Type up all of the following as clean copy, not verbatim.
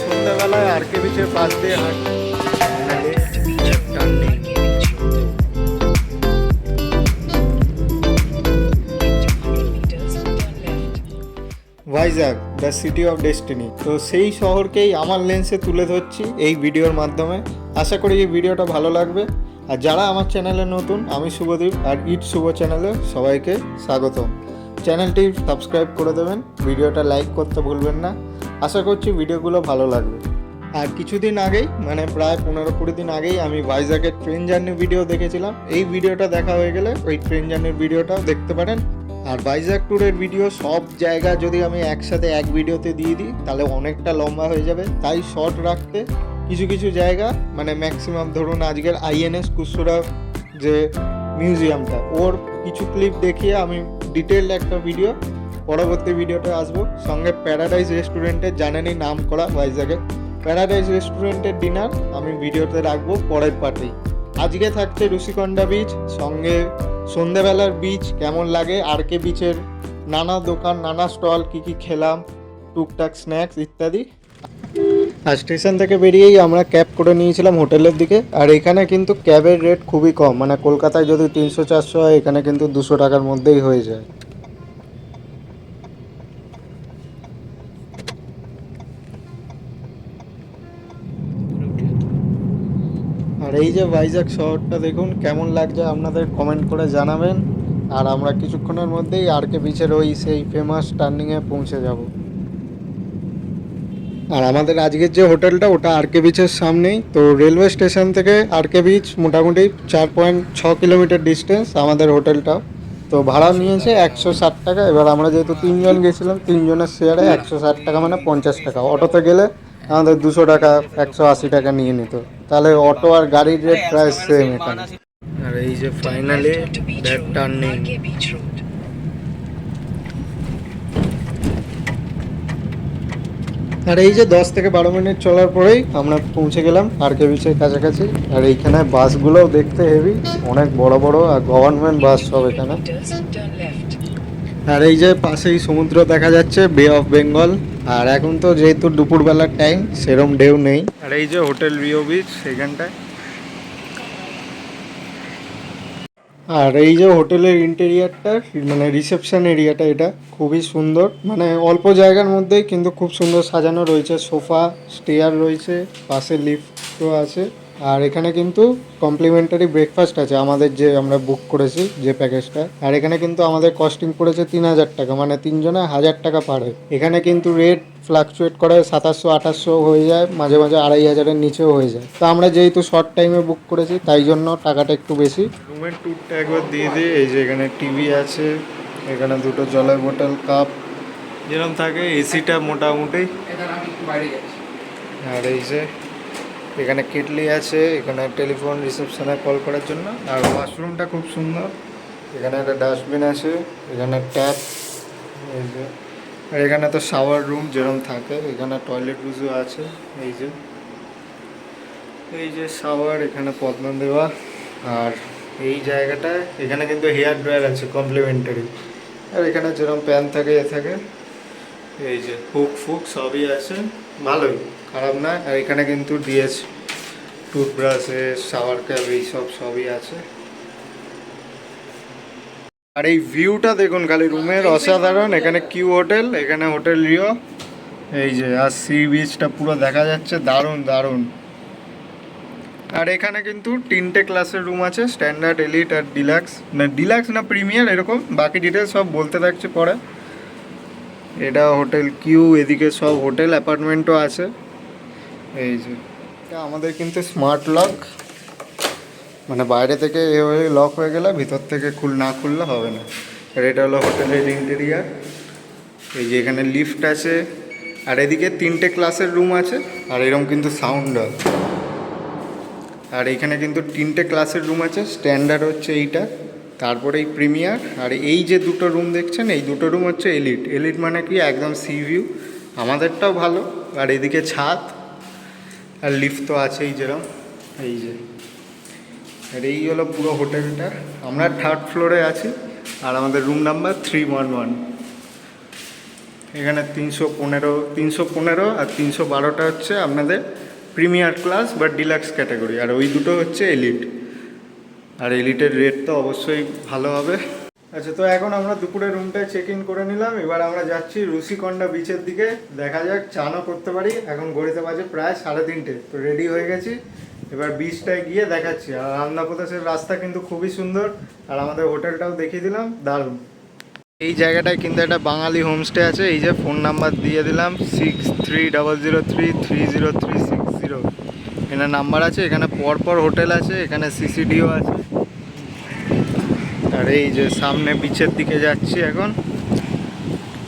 সন্ধ্যাবেলায় আর কে বিচের পাশ দিয়ে হাঁটতে Vizag the city of destiny. তো সেই শহরকেই আমার লেন্সে তুলে ধরছি এই ভিডিওর মাধ্যমে। আশা করি এই ভিডিওটা ভালো লাগবে। আর যারা আমার চ্যানেলে নতুন, আমি শুভদীপ আর ইট শুভ চ্যানেলে সবাইকে স্বাগতম। চ্যানেলটি সাবস্ক্রাইব করে দেবেন, ভিডিওটা লাইক করতে ভুলবেন না। আশা করছি ভিডিওগুলো ভালো লাগবে। আর কিছুদিন আগেই, মানে প্রায় 15-20 দিন আগেই আমি ভাইজ্যাকের ট্রেন জার্নির ভিডিও দেখেছিলাম। এই ভিডিওটা দেখা হয়ে গেলে ওই ট্রেন জার্নির ভিডিওটাও দেখতে পারেন। আর ভাইজ্যাক ট্যুরের ভিডিও সব জায়গা যদি আমি একসাথে এক ভিডিওতে দিয়ে দিই তাহলে অনেকটা লম্বা হয়ে যাবে, তাই শর্ট রাখতে কিছু কিছু জায়গা, মানে ম্যাক্সিমাম ধরুন আজকের আইএনএস কুসুরা যে মিউজিয়ামটা, ওর কিছু ক্লিপ দেখিয়ে আমি ডিটেল একটা ভিডিও পরবর্তী ভিডিওতে আসবো। সঙ্গে প্যারাডাইস রেস্টুরেন্টের, জানেনই নাম করা ভাইজ্যাকে, প্যারাডাইস রেস্টুরেন্টের ডিনার আমি ভিডিওতে রাখবো পরের পার্টেই। আজকে থাকছে ঋষিকন্ডা বিচ, সঙ্গে সন্ধেবেলার বিচ কেমন লাগে, আর কে বিচের নানা দোকান, নানা স্টল, কী কী খেলাম, টুকটাক স্ন্যাক্স ইত্যাদি। আর স্টেশন থেকে বেরিয়েই আমরা ক্যাব করে নিয়েছিলাম হোটেলের দিকে। আর এখানে কিন্তু ক্যাবের রেট খুবই কম, মানে কলকাতায় যদি 300-400 হয়, এখানে কিন্তু 200 টাকার মধ্যেই হয়ে যায়। আর এই যে ভাইজ্যাক শহরটা দেখুন কেমন লাগছে, আপনাদের কমেন্ট করে জানাবেন। আর আমরা কিছুক্ষণের মধ্যেই আর কে বিচের ওই সেই ফেমাস টার্নিংয়ে পৌঁছে যাব। আর আমাদের আজকের যে হোটেলটা, ওটা আর কে বিচের সামনেই। তো রেলওয়ে স্টেশন থেকে আর কে বিচ মোটামুটি 4.6 কিলোমিটার ডিস্টেন্স আমাদের হোটেলটাও। তো ভাড়া নিয়েছে 160 টাকা। এবার আমরা যেহেতু 3 জন গেছিলাম, 3 জনের শেয়ারে 160 টাকা, মানে 50 টাকা। অটোতে গেলে আমাদের 200 টাকা, 180 টাকা নিয়ে নিত। তাহলে অটো আর গাড়ির রেট প্রায় সেম এখানে। আর এই যে ফাইনালি দ্যাট টার্নিং। আর এই যে 10 থেকে 12 মিনিট চলার পরেই আমরা পৌঁছে গেলাম আর কে বিচের কাছাকাছি। আর এইখানে বাসগুলোও দেখতে হেভি, অনেক বড় বড়, আর গভর্নমেন্ট বাস সব এখানে। আর এই যে পাশেই সমুদ্র দেখা যাচ্ছে, বে অফ বেঙ্গল। আর এখন তো যেহেতু দুপুরবেলার টাইম, সেরম ঢেউ নেই। আর এই যে হোটেল ভিও বিচ সেখানটায়। আর এই যে হোটেলের ইন্টেরিয়ারটা, মানে রিসেপশন এরিয়াটা, এটা খুবই সুন্দর। মানে অল্প জায়গার মধ্যেই কিন্তু খুব সুন্দর সাজানো রয়েছে। সোফা, স্টেয়ার রয়েছে, পাশে লিফটও আছে। আর এখানে কিন্তু কমপ্লিমেন্টারি ব্রেকফাস্ট আছে আমাদের, যে আমরা বুক করেছি যে প্যাকেজটা। আর এখানে কিন্তু আমাদের কস্টিং পড়েছে 3000 টাকা, মানে 3 জনে 1000 টাকা পার হয়। এখানে কিন্তু রেট ফ্লাকচুয়েট করে, 2700-2800 হয়ে যায়, মাঝে মাঝে 2500-এর নিচেও হয়ে যায়। তো আমরা যেহেতু শর্ট টাইমে বুক করেছি, তাই জন্য টাকাটা একটু বেশি। রুমের ট্যুরটা একবার দিয়ে দিই। এই যে এখানে টিভি আছে, এখানে দুটো জলের বোতল, কাপ যেরকম থাকে, এসিটা মোটামুটি। আর এই যে এখানে কেটলি আছে, এখানে টেলিফোন রিসেপশনে কল করার জন্য। আর ওয়াশরুমটা খুব সুন্দর, এখানে একটা ডাস্টবিন আছে, এখানে ট্যাপ, এই যে। আর এখানে তো শাওয়ার রুম যেরকম থাকে, এখানে টয়লেট ইউজও আছে। এই যে শাওয়ার, এখানে পদ্ম দেওয়া। আর এই জায়গাটায় এখানে কিন্তু হেয়ার ড্রায়ার আছে কমপ্লিমেন্টারি। আর এখানে যেরকম প্যান থাকে, এ থাকে, এই যে হুক সবই আছে, ভালোই, খারাপ না। আর এখানে কিন্তু ডিএস, টুথব্রাশে, শাওয়ার ক্যাপ, এইসব সবই আছে। আর এই ভিউটা দেখুন খালি রুমের, অসাধারণ। এখানে কিউ হোটেল, এখানে হোটেল রিও, এই যে। আর সি বিচটা পুরো দেখা যাচ্ছে, দারুণ দারুণ। আর এখানে কিন্তু 3টে ক্লাসের রুম আছে, স্ট্যান্ডার্ড, এলিট আর ডিলাক্স না প্রিমিয়ার, এরকম। বাকি ডিটেলস সব বলতে থাকছে পরে। এটা হোটেল কিউ, এদিকে সব হোটেল অ্যাপার্টমেন্টও আছে। এই যে এটা আমাদের কিন্তু স্মার্ট লক, মানে বাইরে থেকে এভাবে লক হয়ে গেলে ভিতর থেকে না খুললে হবে না। আর এটা হলো হোটেলের ইন্টেরিয়ার। এই যে এখানে লিফট আছে, আর এদিকে 3টে ক্লাসের রুম আছে। আর এরকম কিন্তু সাউন্ড হয়। আর এখানে কিন্তু 3টে ক্লাসের রুম আছে, স্ট্যান্ডার্ড হচ্ছে এইটা, তারপরে এই প্রিমিয়ার। আর এই যে দুটো রুম দেখছেন, এই দুটো রুম হচ্ছে এলিট মানে কি একদম সি ভিউ, আমাদেরটাও ভালো। আর এদিকে ছাদ, আর লিফট তো আছেই যেরকম। এই যে, আর এই হলো পুরো হোটেলটা। আমরা 3rd ফ্লোরে আছি, আর আমাদের রুম নাম্বার 311। এখানে 315 আর 312টা হচ্ছে আপনাদের প্রিমিয়ার ক্লাস বা ডিলাক্স ক্যাটাগরি, আর ওই দুটো হচ্ছে এলিট। আর এলিটের রেট তো অবশ্যই ভালো হবে। আচ্ছা, তো এখন আমরা দুপুরে রুমটায় চেক ইন করে নিলাম। এবার আমরা যাচ্ছি রুষিকন্ডা বিচের দিকে। দেখা যাক চানও করতে পারি। এখন ঘড়িতে বাজে প্রায় 3:30। তো রেডি হয়ে গেছি, এবার বিচটায় গিয়ে দেখাচ্ছি। আর আন্ধ্রপ্রদেশের রাস্তা কিন্তু খুবই সুন্দর, আর আমাদের হোটেলটাও দেখিয়ে দিলাম, দারুণ। এই জায়গাটায় কিন্তু একটা বাঙালি হোমস্টে আছে। এই যে ফোন নাম্বার দিয়ে দিলাম 6300330360, এখানে নাম্বার আছে। এখানে পরপর হোটেল আছে, এখানে সিসিডিও আছে। আর এই যে সামনে বিচের দিকে যাচ্ছি এখন,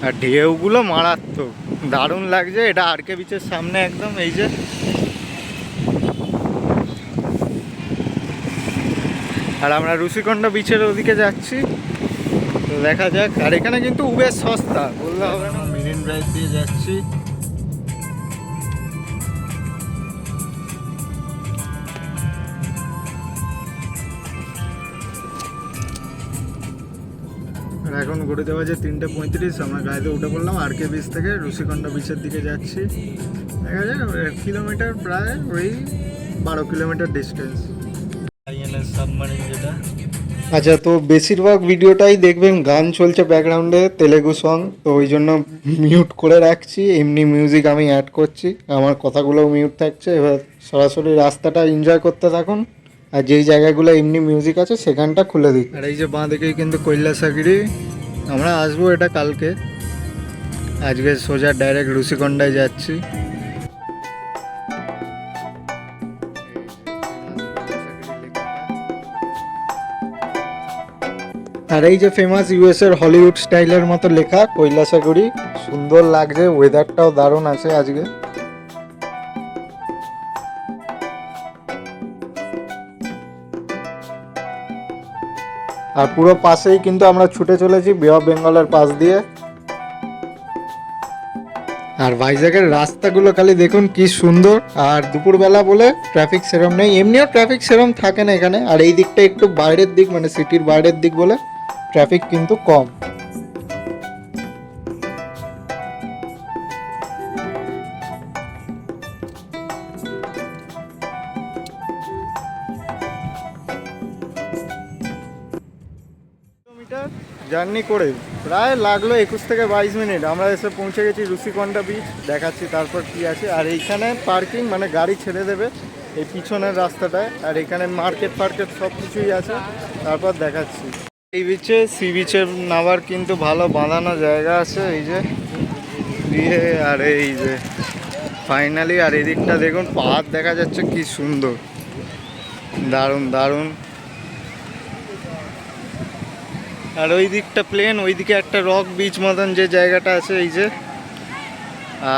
আর ঢেউগুলো মারাত্মক, দারুণ লাগছে। এটা আরকে বিচের সামনে একদম, এই যে। আর আমরা রুষিকন্ডা বিচের ওদিকে যাচ্ছি, তো দেখা যাক। আর এখানে কিন্তু উবের সস্তা, বললে হবে না। মেরিন ড্রাইভ দিয়ে যাচ্ছি। আর এখন ঘুরতে বাজে 3:35। আমরা গাড়িতে উঠে পড়লাম আরকে বিচ থেকে, রুষিকন্ডা বিচের দিকে যাচ্ছি। দেখা যায় 1 কিলোমিটার, প্রায় ওই 12 কিলোমিটার ডিস্টেন্স। সাবমারিন যেটা। আচ্ছা, তো বেশিরভাগ ভিডিওটাই দেখবেন গান চলছে ব্যাকগ্রাউন্ডে, তেলেগু সং। তো ওই জন্য মিউট করে রাখছি, এমনি মিউজিক আমি অ্যাড করছি, আমার কথাগুলোও মিউট থাকছে। এবার সরাসরি রাস্তাটা এনজয় করতে থাকুন, আর যেই জায়গাগুলো এমনি মিউজিক আছে সেখানটা খুলে দিই। আর এই যে বাঁ দিকেই কিন্তু কৈলাসগিরি। আমরা আসবো এটা কালকে, আজকে সোজা ডাইরেক্ট রুষিকন্ডায় যাচ্ছি। আর এই যে ফেমাস ইউএসএর হলিউড স্টাইলের মতো লেখা কৈলাসগিরি, সুন্দর লাগছে। ওয়েদারটাও দারুণ আছে আজকে। আর পুরো পাশেই কিন্তু আমরা ছুটে চলেছি বে অফ বেঙ্গলের পাশ দিয়ে। আর ভাইজ্যাগের রাস্তাগুলো খালি দেখুন কি সুন্দর। আর দুপুরবেলা বলে ট্রাফিক সেরম নেই, এমনিও ট্রাফিক সেরম থাকে না এখানে। আর এই দিকটা একটু বাইরের দিক, মানে সিটির বাইরের দিক বলে ট্রাফিক কিন্তু কম। জার্নি করে প্রায় লাগলো 21 থেকে 22 মিনিট। আমরা এসে পৌঁছে গেছি রুষিকন্ডা বিচ, দেখাচ্ছি তারপর কি আছে। আর এইখানে পার্কিং, মানে গাড়ি ছেড়ে দেবে এই পিছনের রাস্তাটায়। আর এখানে মার্কেট ফার্কেট সব কিছুই আছে, তারপর দেখাচ্ছি। এই বিচে সি বিচে নামার কিন্তু ভালো বাঁধানো জায়গা আছে, এই যে দিয়ে। আর এই যে ফাইনালি, আর এদিকটা দেখুন পাহাড় দেখা যাচ্ছে, কি সুন্দর, দারুণ দারুণ। আর ওই দিকটা প্লেন, ওইদিকে একটা রক বিচ মতন যে জায়গাটা আছে, এই যে।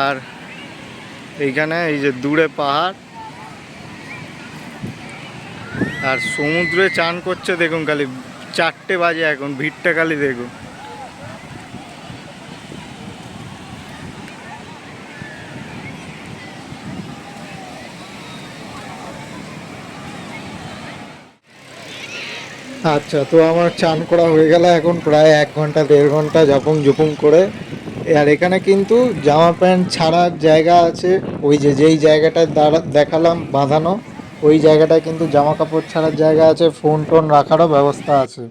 আর এইখানে এই যে দূরে পাহাড়, আর সমুদ্রে চান করছে দেখুন খালি। 4টে বাজে এখন, ভিড়টা খালি দেখুন। আচ্ছা, তো আমার চান করা হয়ে গেল এখন প্রায় 1 ঘন্টা 1.5 ঘন্টা ঝাপুং ঝুপুং করে। আর এখানে কিন্তু জামা প্যান্ট ছাড়ার জায়গা আছে, ওই যে যেই জায়গাটায় দেখালাম বাঁধানো, ওই জায়গাটায় কিন্তু জামা কাপড় ছাড়ার জায়গা আছে, ফোন টোন রাখারও ব্যবস্থা আছে।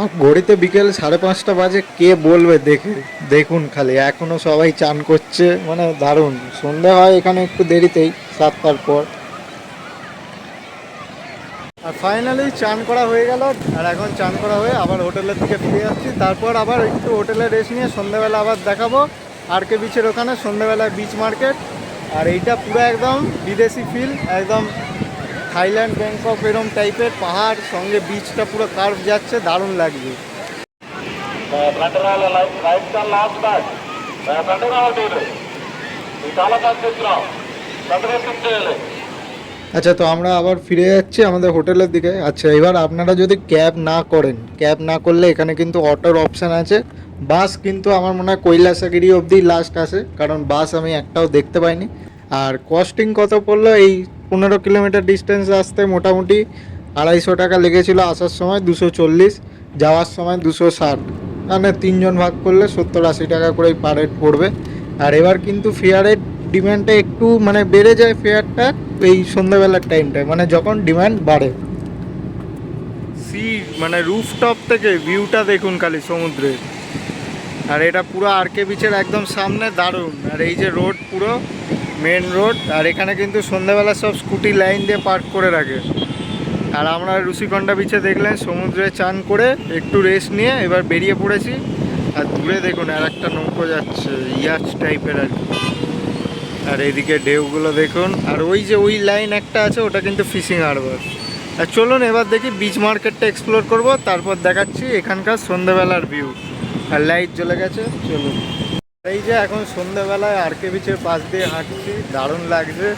আর ঘড়িতে বিকেল 5:30 বাজে, কে বলবে দেখে। দেখুন খালি এখনো সবাই চান করছে, মানে দারুণ। সন্ধে হয় এখানে একটু দেরিতেই, 7টার পর। আর ফাইনালি চান করা হয়ে গেল। আর এখন চান করা হয়ে আবার হোটেলের দিকে ফিরে যাচ্ছি। তারপর আবার একটু হোটেলে রেস্ট নিয়ে সন্ধ্যেবেলা আবার দেখাবো আরকে বিচের ওখানে, সন্ধ্যেবেলায় বিচ মার্কেট। আর এইটা পুরো একদম বিদেশি ফিল, একদম থাইল্যান্ড ব্যাংকক এরম টাইপের পাহাড়, সঙ্গে বিচটা পুরো কার্ভ যাচ্ছে, দারুণ লাগছে। আচ্ছা, তো আমরা আবার ফিরে যাচ্ছি আমাদের হোটেলের দিকে। আচ্ছা, এবার আপনারা যদি ক্যাব না করলে এখানে কিন্তু অটোর অপশান আছে। বাস কিন্তু আমার মনে হয় কৈলাসগিরি অবধি লাস্ট আসে, কারণ বাস আমি একটাও দেখতে পাইনি। আর কস্টিং কত পড়লো এই 15 কিলোমিটার ডিস্টেন্স আসতে? মোটামুটি 250 টাকা লেগেছিল আসার সময়, 240, যাওয়ার সময় 260, মানে 3জন ভাগ করলে 70-80 টাকা করেই পার হেড পড়বে। আর এবার কিন্তু ফেয়ারের ডিমান্ডটা একটু মানে বেড়ে যায় ফেয়ারটা এই সন্ধ্যাবেলার টাইমটায়, মানে যখন ডিমান্ড বাড়ে। মানে রুফটপ থেকে ভিউটা দেখুন খালি সমুদ্রের। আর এটা পুরো আরকে বিচের একদম সামনে, দারুণ। আর এই যে রোড, পুরো মেন রোড। আর এখানে কিন্তু সন্ধ্যাবেলা সব স্কুটি লাইন দিয়ে পার্ক করে রাখে। আর আমরা ঋষিকন্ডা বিচে দেখলেন সমুদ্রে চান করে একটু রেস্ট নিয়ে এবার বেরিয়ে পড়েছি। আর দূরে দেখুন আর একটা নৌকো যাচ্ছে, ইয়াচ টাইপের আর কি। আর এইদিকে ঢেউগুলো দেখুন। আর ওই যে ওই লাইন একটা আছে, ওটা কিন্তু ফিশিং হারবার। আর চলুন এবার দেখি বিচ মার্কেটটা এক্সপ্লোর করব, তারপর দেখাচ্ছি এখানকার সন্ধ্যাবেলার ভিউ। আর লাইট জ্বলে গেছে, চলুন। এই যে এখন সন্ধ্যাবেলায় আরকে বিচের পাশ দিয়ে হাঁটছি, দারুণ লাগছে।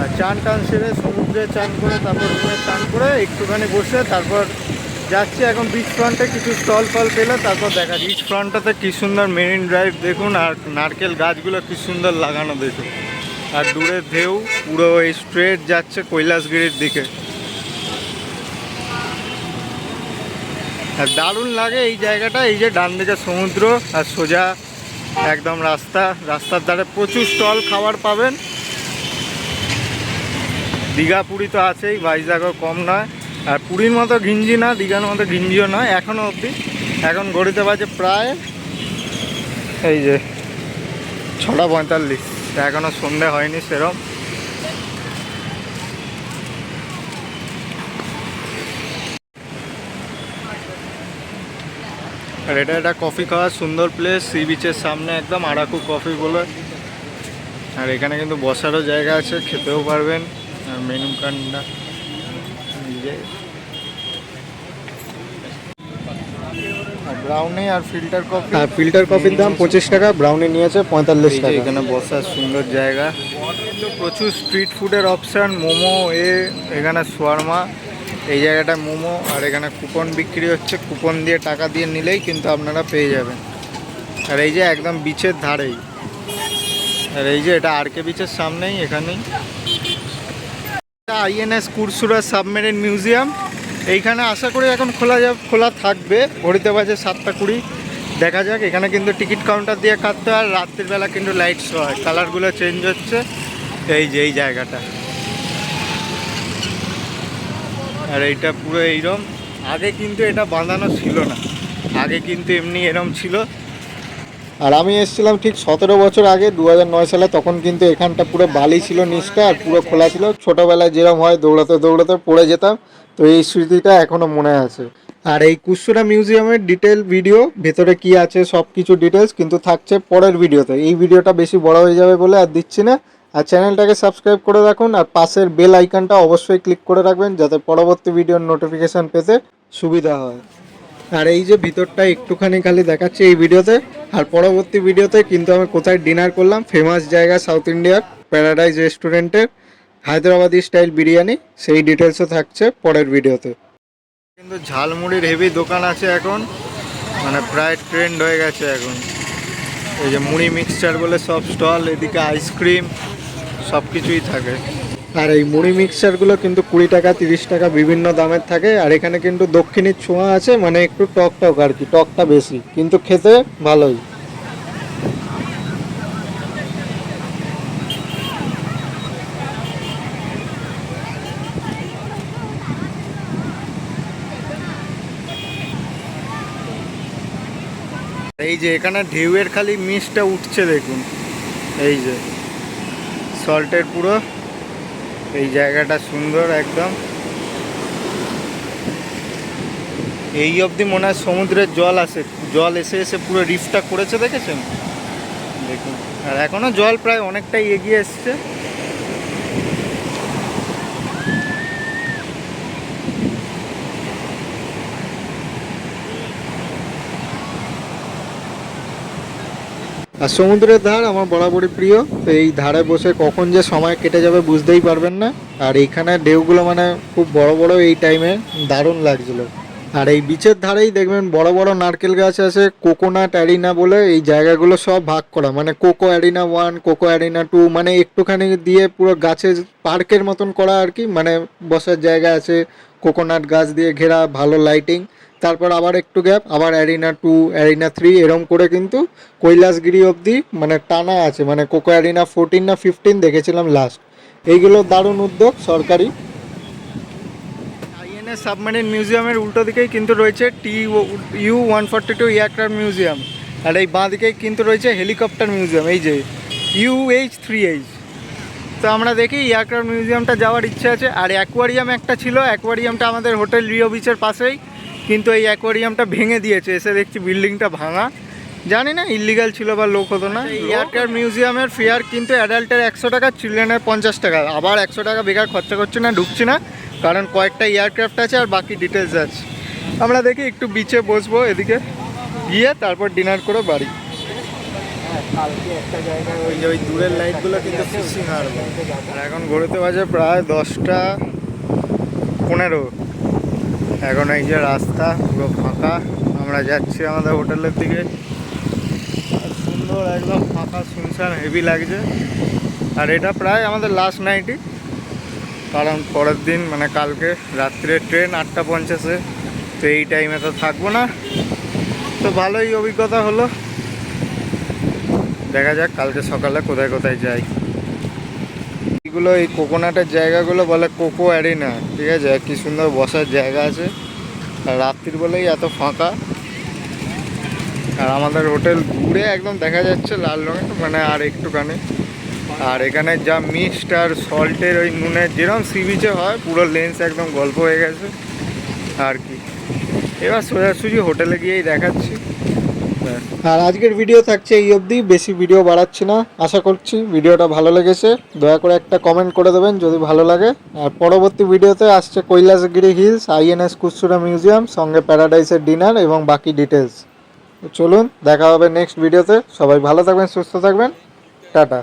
আর চান টান সেরে সমুদ্রে চান করে তারপর রুমে চান করে একটুখানি বসে তারপর যাচ্ছি এখন বিচ ফ্রন্টে। কিছু স্টল ফল পেলে তারপর দেখা। বিচ ফ্রন্টটাতে কী সুন্দর মেরিন ড্রাইভ দেখুন, আর নারকেল গাছগুলো কী সুন্দর লাগানো দেখুন। আর দূরে ঢেউ পুরো এই স্ট্রেট যাচ্ছে কৈলাসগিরির দিকে। আর দারুণ লাগে এই জায়গাটা। এই যে ডান দিকে সমুদ্র আর সোজা একদম রাস্তার ধারে প্রচুর স্টল খাবার পাবেন। দীঘা পুরী তো আছেই, ভাইজাগও কম নয়। আর পুরীর মতো ঘিঞ্জি না, দীঘার মতো ঘিঞ্জিও নয় এখনও অবধি। এখন ঘড়িতে বাজে প্রায় এই যে 6:45, এখনও সন্ধে হয়নি সেরম। আর এটা একটা কফি খাওয়ার সুন্দর প্লেস, সি বিচের সামনে একদম, আরাকু কফি বলে। আর এখানে কিন্তু বসারও জায়গা আছে, খেতেও পারবেন। আর মেনু কার্ডটা ব্রাউনি আর ফিল্টার কফির দাম 25 টাকা, ব্রাউনি নিয়েছে 45 টাকা। এখানে বসার সুন্দর জায়গা, কিন্তু প্রচুর স্ট্রিট ফুডের অপশান, মোমো, এখানে শোয়ারমা, এই জায়গাটা মোমো। আর এখানে কুপন বিক্রি হচ্ছে, কুপন দিয়ে টাকা দিয়ে নিলেই কিন্তু আপনারা পেয়ে যাবেন। আর এই যে একদম বিচের ধারেই। আর এই যে এটা আরকে বিচের সামনেই, এখানেই আইএনএস কুরসুরা সাবমেরিন মিউজিয়াম। এইখানে আশা করি এখন খোলা থাকবে। ঘড়িতে বাজে 7:20, দেখা যাক। এখানে কিন্তু টিকিট কাউন্টার দিয়ে কাটতে হয়। আর রাত্রির বেলা কিন্তু লাইট শো হয়, কালারগুলো চেঞ্জ হচ্ছে। এই যে এই জায়গাটা, আর এইটা পুরো এইরকম। আগে কিন্তু এটা বাঁধানো ছিল না, আগে কিন্তু এমনি এরম ছিল। আর আমি এসেছিলাম ঠিক 17 বছর আগে, 2009 সালে। তখন কিন্তু এখানটা পুরো বালি ছিল নিচটা, আর পুরো খোলা ছিল। ছোটোবেলায় যেরকম হয় দৌড়াতে দৌড়াতে পড়ে যেতাম, তো এই স্মৃতিটা এখনও মনে আছে। আর এই কুরসুরা মিউজিয়ামের ডিটেল ভিডিও, ভেতরে কি আছে সব কিছু ডিটেলস কিন্তু থাকছে পরের ভিডিওতে। এই ভিডিওটা বেশি বড় হয়ে যাবে বলে আর দিচ্ছি না। আর চ্যানেলটাকে সাবস্ক্রাইব করে রাখুন, আর পাশের বেল আইকনটা অবশ্যই ক্লিক করে রাখবেন, যাতে পরবর্তী ভিডিওর নোটিফিকেশান পেতে সুবিধা হয়। আর এই যে ভিতরটা একটুখানি খালি দেখাচ্ছি এই ভিডিওতে। আর পরবর্তী ভিডিওতে কিন্তু আমি কোথায় ডিনার করলাম, ফেমাস জায়গা সাউথ ইন্ডিয়ার প্যারাডাইজ রেস্টুরেন্টের হায়দ্রাবাদি স্টাইল বিরিয়ানি, সেই ডিটেলসও থাকছে পরের ভিডিওতে। কিন্তু ঝালমুড়ির হেভি দোকান আছে এখন, মানে প্রায় ট্রেন্ড হয়ে গেছে এখন। এই যে মুড়ি মিক্সচার বলে সব স্টল, এদিকে আইসক্রিম, সব কিছুই থাকে। আর এই মুড়ি মিক্সচারগুলো কিন্তু 20 টাকা 30 টাকা বিভিন্ন দামের থাকে। আর এখানে কিন্তু দক্ষিণের ছোঁয়া আছে, মানে একটু টক আর কি, টকটা বেশি, কিন্তু খেতে ভালোই। এই যে এখানে ঢেউয়ের খালি মিস্টটা উঠছে দেখুন, এই যে সল্টের পুরো এই জায়গাটা সুন্দর একদম। এই অবধি মনে হয় সমুদ্রের জল এসে এসে পুরো রিফটা করেছে, দেখেছেন দেখুন। আর এখনও জল প্রায় অনেকটাই এগিয়ে এসছে। আর সমুদ্রের ধার আমার বরাবরই প্রিয়, তো এই ধারে বসে কখন যে সময় কেটে যাবে বুঝতেই পারবেন না। আর এইখানে ঢেউগুলো মানে খুব বড় বড়, এই টাইমে দারুণ লাগছিল। আর এই বিচের ধারেই দেখবেন বড় বড় নারকেল গাছ আছে, কোকোনাট অ্যারিনা বলে এই জায়গাগুলো সব ভাগ করা, মানে কোকো অ্যারিনা 1, কোকো অ্যারিনা 2, মানে একটুখানি দিয়ে পুরো গাছের পার্কের মতন করা আর কি, মানে বসার জায়গা আছে, কোকোনাট গাছ দিয়ে ঘেরা, ভালো লাইটিং। তারপর আবার একটু গ্যাপ, আবার অ্যারিনা 2, অ্যারিনা 3 এরম করে কিন্তু কৈলাসগিরি অবধি মানে টানা আছে, মানে কোকো অ্যারিনা 14 না 15 দেখেছিলাম লাস্ট। এইগুলো দারুণ উদ্যোগ সরকারি। আইএনএস সাবমেরিন মিউজিয়ামের উল্টো দিকেই কিন্তু রয়েছে TU-142 এয়ারক্রাফট মিউজিয়াম, আর এই বাঁ দিকেই কিন্তু রয়েছে হেলিকপ্টার মিউজিয়াম, এই যে UH-3H। তো আমরা দেখি এয়ারক্রাফট মিউজিয়ামটা যাওয়ার ইচ্ছে আছে। আর অ্যাকোয়ারিয়াম একটা ছিল, অ্যাকোয়ারিয়ামটা আমাদের হোটেল রিও বিচের পাশেই, কিন্তু এই অ্যাকোয়ারিয়ামটা ভেঙে দিয়েছে, এসে দেখছি বিল্ডিংটা ভাঙা। জানি না ইল্লিগাল ছিল বা লোক হতো না। এই এয়ারক্রাফট মিউজিয়ামের ফেয়ার কিন্তু অ্যাডাল্টের 100 টাকা, চিলড্রেনের 50 টাকা। আবার 100 টাকা বেকার খরচা করছি না, ঢুকছি না, কারণ কয়েকটা এয়ারক্রাফট আছে আর বাকি ডিটেলস আছে। আমরা দেখি একটু বিচে বসবো এদিকে গিয়ে, তারপর ডিনার করে বাড়ি। ওই যে ওই দূরের লাইটগুলো কিন্তু ফিশিং হারবার। আর এখন ঘুরতে বাজে প্রায় 10:15। এখন এই যে রাস্তা পুরো ফাঁকা, আমরা যাচ্ছি আমাদের হোটেলের দিকে। আর সুন্দর একদম ফাঁকা, শুনশান, হেভি লাগছে। আর এটা প্রায় আমাদের লাস্ট নাইটই, কারণ পরের দিন মানে কালকে রাত্রে ট্রেন 8:50-এ, তো এই টাইমে তো থাকবো না। তো ভালোই অভিজ্ঞতা হলো, দেখা যাক কালকে সকালে কোথায় কোথায় যাই। এগুলো এই কোকোনাটের জায়গাগুলো বলে কোকো অ্যারিনা, ঠিক আছে, কি সুন্দর বসার জায়গা আছে। আর রাত্রির বলেই এত ফাঁকা। আর আমাদের হোটেল ঘুরে একদম দেখা যাচ্ছে লাল রঙের, মানে আর একটুখানি। আর এখানে যা মিস্ট আর সল্টের ওই নুনের যেরকম সি বিচে হয়, পুরো লেন্স একদম গল্প হয়ে গেছে আর কি। এবার সোজাসুজি হোটেলে গিয়েই দেখাচ্ছি। আর আজকের ভিডিও থাকছে এই অবধি, বেশি ভিডিও বাড়াচ্ছি না। আশা করছি ভিডিওটা ভালো লেগেছে, দয়া করে একটা কমেন্ট করে দেবেন যদি ভালো লাগে। আর পরবর্তী ভিডিওতে আসছে কৈলাসগিরি হিলস, আইএনএস কুচ্চুরা মিউজিয়াম, সঙ্গে প্যারাডাইসের ডিনার এবং বাকি ডিটেলস। চলুন দেখা হবে নেক্সট ভিডিওতে। সবাই ভালো থাকবেন, সুস্থ থাকবেন, টাটা।